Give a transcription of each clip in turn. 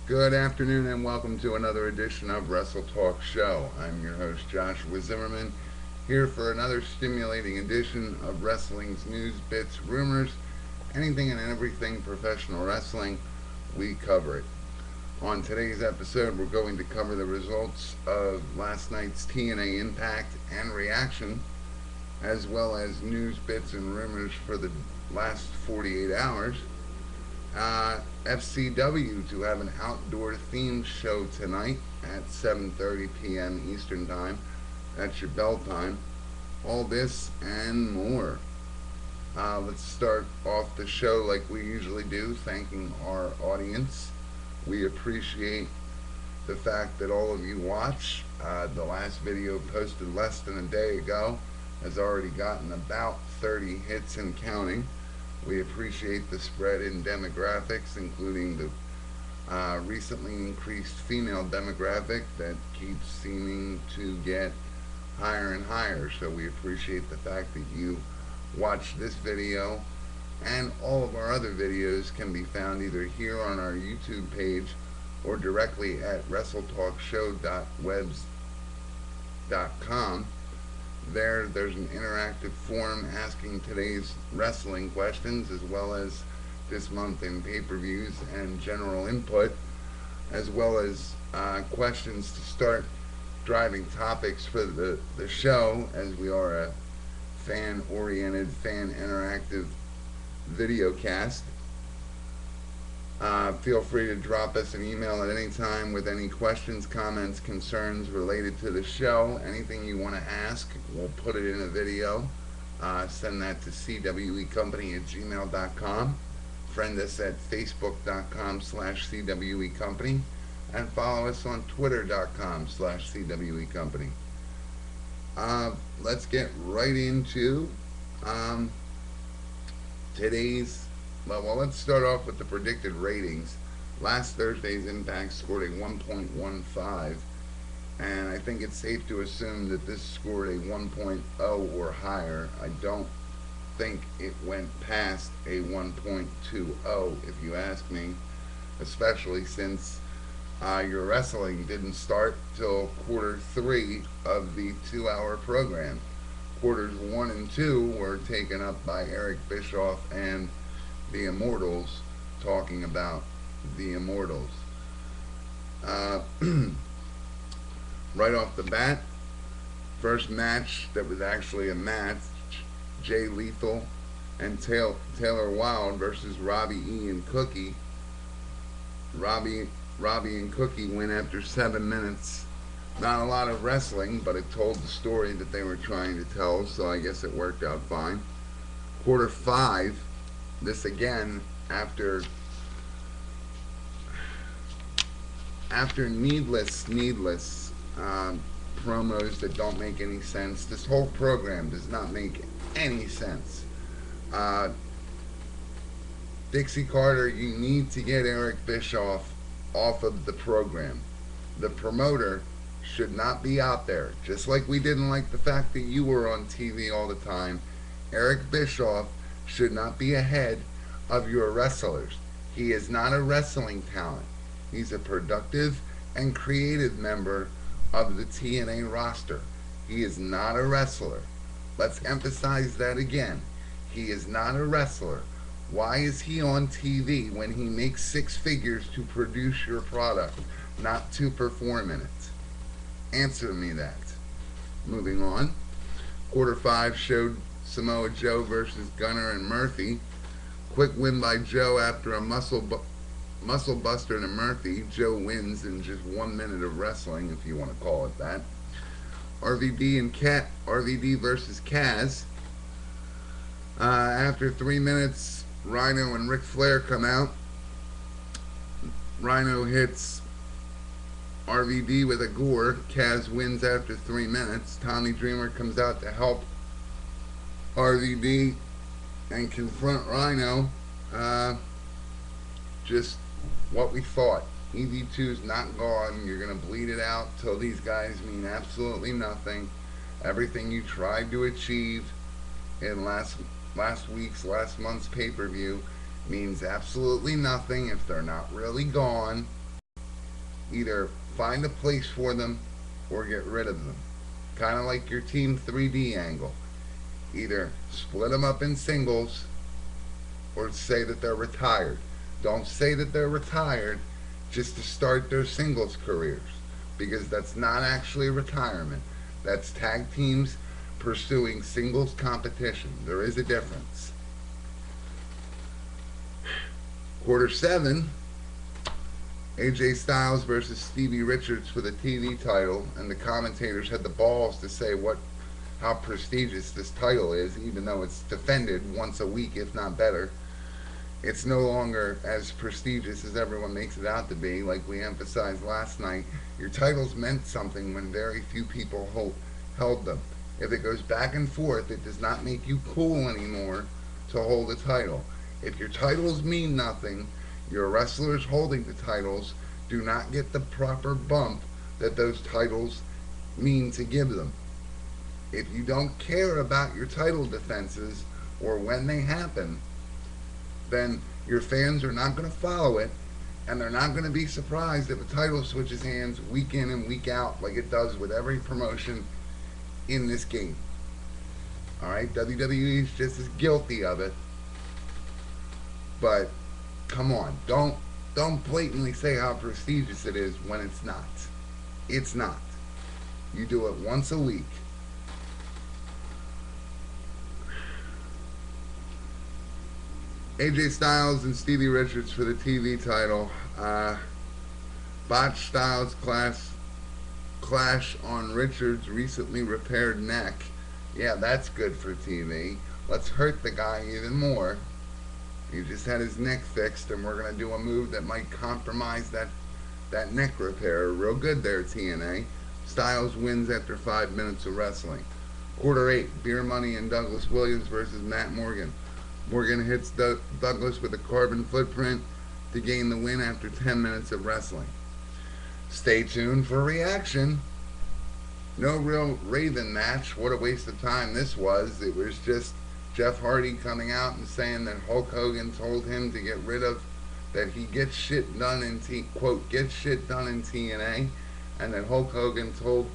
Good afternoon and welcome to another edition of WrestleTalkShow. I'm your host Joshua Zimmerman, here for another stimulating edition of wrestling's news, bits, rumors, anything and everything professional wrestling. We cover it. On today's episode, we're going to cover the results of last night's TNA Impact and reaction, as well as news, bits, and rumors for the last 48 hours. FCW to have an outdoor themed show tonight at 7:30 p.m. Eastern Time. That's your bell time. All this and more. Let's start off the show like we usually do, thanking our audience. We appreciate the fact that all of you watch. The last video posted less than a day ago has already gotten about 30 hits and counting. We appreciate the spread in demographics, including the recently increased female demographic that keeps seeming to get higher and higher. So we appreciate the fact that you watch this video, and all of our other videos can be found either here on our YouTube page or directly at WrestleTalkShow.webs.com. There's an interactive forum asking today's wrestling questions, as well as this month in pay-per-views and general input, as well as questions to start driving topics for the show, as we are a fan-oriented, fan-interactive video cast. Feel free to drop us an email at any time with any questions, comments, concerns related to the show. Anything you want to ask, we'll put it in a video. Send that to cwecompany@gmail.com. Friend us at facebook.com/cwecompany. And follow us on twitter.com/cwecompany. Let's get right into um, today's well, let's start off with the predicted ratings. Last Thursday's Impact scored a 1.15, and I think it's safe to assume that this scored a 1.0 or higher. I don't think it went past a 1.20, if you ask me, especially since your wrestling didn't start till quarter three of the 2 hour program. Quarters one and two were taken up by Eric Bischoff and the Immortals, talking about the Immortals. Uh, right off the bat, first match that was actually a match, Jay Lethal and Taylor Wilde versus Robbie E and Cookie. Robbie and Cookie win after 7 minutes. Not a lot of wrestling, but it told the story that they were trying to tell, so I guess it worked out fine. Quarter five, this again after needless promos that don't make any sense. This whole program does not make any sense. Uh, Dixie Carter, you need to get Eric Bischoff off of the program. The promoter should not be out there. Just like we didn't like the fact that you were on TV all the time, Eric Bischoff should not be ahead of your wrestlers. He is not a wrestling talent. He's a productive and creative member of the TNA roster. He is not a wrestler. Let's emphasize that again. He is not a wrestler. Why is he on TV when he makes six figures to produce your product, not to perform in it? Answer me that. Moving on. Quarter five showed Samoa Joe versus Gunner and Murphy. Quick win by Joe after a muscle buster to Murphy. Joe wins in just 1 minute of wrestling, if you want to call it that. RVD versus Kaz. After 3 minutes, Rhino and Ric Flair come out. Rhino hits RVD with a gore. Kaz wins after 3 minutes. Tommy Dreamer comes out to help RVD and confront Rhino. Just what we thought. EV2's not gone. You're going to bleed it out till these guys mean absolutely nothing. Everything you tried to achieve in last month's pay-per-view means absolutely nothing if they're not really gone. Either find a place for them or get rid of them. Kind of like your Team 3D angle. Either split them up in singles or say that they're retired. Don't say that they're retired just to start their singles careers, because that's not actually retirement. That's tag teams pursuing singles competition. There is a difference. Quarter 7, AJ Styles versus Stevie Richards for the TV title, and the commentators had the balls to say how prestigious this title is, even though it's defended once a week, if not better. It's no longer as prestigious as everyone makes it out to be. Like we emphasized last night, your titles meant something when very few people held them. If it goes back and forth, it does not make you cool anymore to hold a title. If your titles mean nothing, your wrestlers holding the titles do not get the proper bump that those titles mean to give them. If you don't care about your title defenses or when they happen, then your fans are not going to follow it, and they're not going to be surprised if a title switches hands week in and week out like it does with every promotion in this game. Alright, WWE is just as guilty of it, but come on, don't blatantly say how prestigious it is when it's not. It's not. You do it once a week. AJ Styles and Stevie Richards for the TV title. Botched Styles clash on Richards' recently repaired neck. Yeah, that's good for TV. Let's hurt the guy even more. He just had his neck fixed, and we're going to do a move that might compromise that neck repair. Real good there, TNA. Styles wins after 5 minutes of wrestling. Quarter 8, Beer Money and Douglas Williams versus Matt Morgan. Morgan hits Douglas with a carbon footprint to gain the win after 10 minutes of wrestling. Stay tuned for reaction. No real Raven match. What a waste of time this was. It was just Jeff Hardy coming out and saying that Hulk Hogan told him to get rid of, that he gets shit done in quote, get shit done in TNA, and that Hulk Hogan told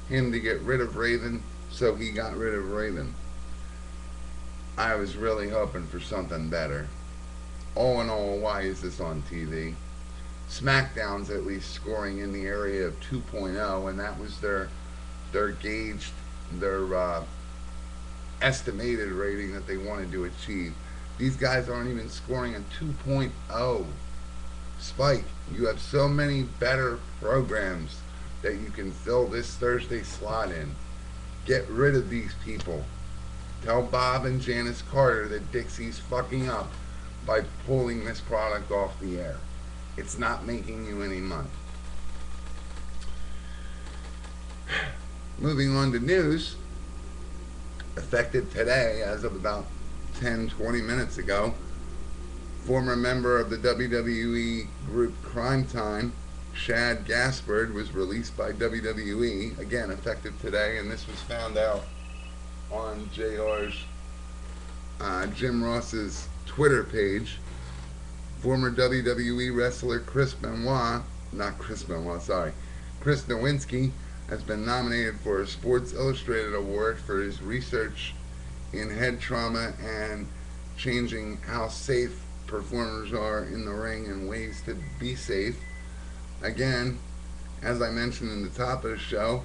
him to get rid of Raven, so he got rid of Raven. I was really hoping for something better. All in all, why is this on TV? SmackDown's at least scoring in the area of 2.0, and that was their gauged, their estimated rating that they wanted to achieve. These guys aren't even scoring a 2.0. Spike, you have so many better programs that you can fill this Thursday slot in. Get rid of these people. Tell Bob and Janice Carter that Dixie's fucking up by pulling this product off the air. It's not making you any money. Moving on to news. Effective today, as of about 10-20 minutes ago, former member of the WWE group Cryme Tyme, Shad Gaspard, was released by WWE. Again, effective today, and this was found out on JR's Jim Ross's Twitter page. Former WWE wrestler Chris Nowinski has been nominated for a Sports Illustrated Award for his research in head trauma and changing how safe performers are in the ring and ways to be safe. Again, as I mentioned in the top of the show,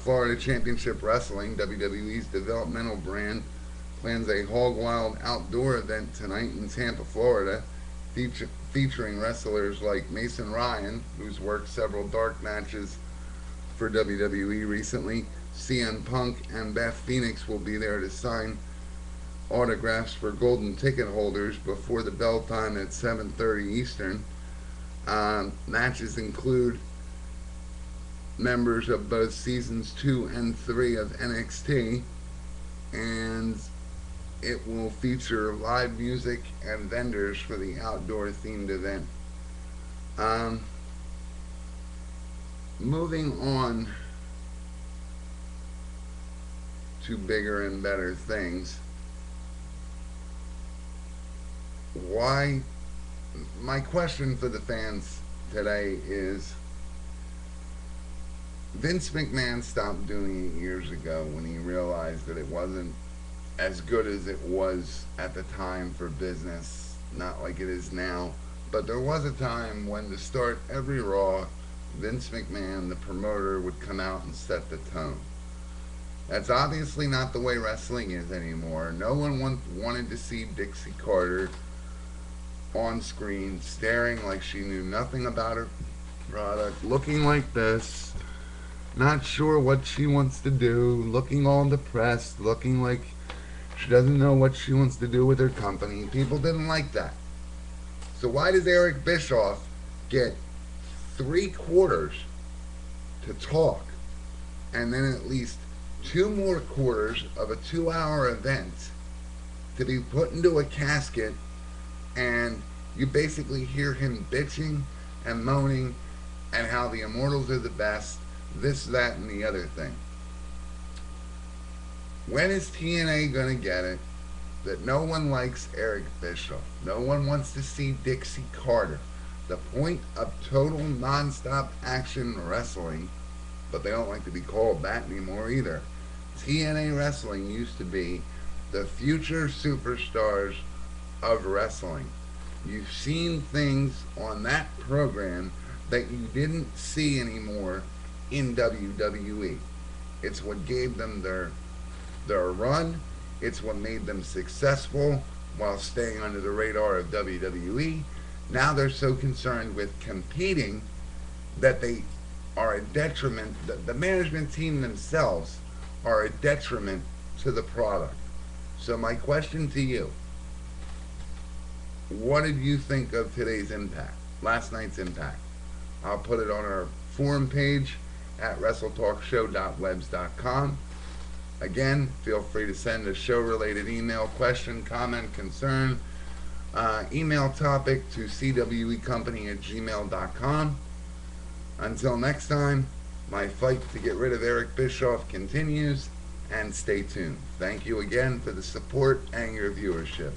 Florida Championship Wrestling, WWE's developmental brand, plans a Hog Wild outdoor event tonight in Tampa, Florida, featuring wrestlers like Mason Ryan, who's worked several dark matches for WWE recently. CM Punk and Beth Phoenix will be there to sign autographs for golden ticket holders before the bell time at 7:30 Eastern. Matches include members of both seasons 2 and 3 of NXT, and it will feature live music and vendors for the outdoor themed event. Moving on to bigger and better things. My question for the fans today is Vince McMahon stopped doing it years ago when he realized that it wasn't as good as it was at the time for business, not like it is now. But there was a time when to start every Raw, Vince McMahon, the promoter, would come out and set the tone. That's obviously not the way wrestling is anymore. No one wanted to see Dixie Carter on screen staring like she knew nothing about her product, looking like this, not sure what she wants to do, looking all depressed, looking like she doesn't know what she wants to do with her company. People didn't like that. So why does Eric Bischoff get 3 quarters to talk and then at least 2 more quarters of a 2-hour event to be put into a casket, and you basically hear him bitching and moaning and how the Immortals are the best, this, that, and the other thing? When is TNA going to get it that no one likes Eric Bischoff? No one wants to see Dixie Carter. The point of total non-stop action wrestling, but they don't like to be called that anymore either. TNA wrestling used to be the future superstars of wrestling. You've seen things on that program that you didn't see anymore in WWE. It's what gave them their run. It's what made them successful while staying under the radar of WWE. Now they're so concerned with competing that they are a detriment. The management team themselves are a detriment to the product. So my question to you, what did you think of today's Impact, last night's Impact? I'll put it on our forum page at WrestleTalkShow.webs.com. Again, feel free to send a show-related email, question, comment, concern, email topic to cwecompany@gmail.com. Until next time, my fight to get rid of Eric Bischoff continues, and stay tuned. Thank you again for the support and your viewership.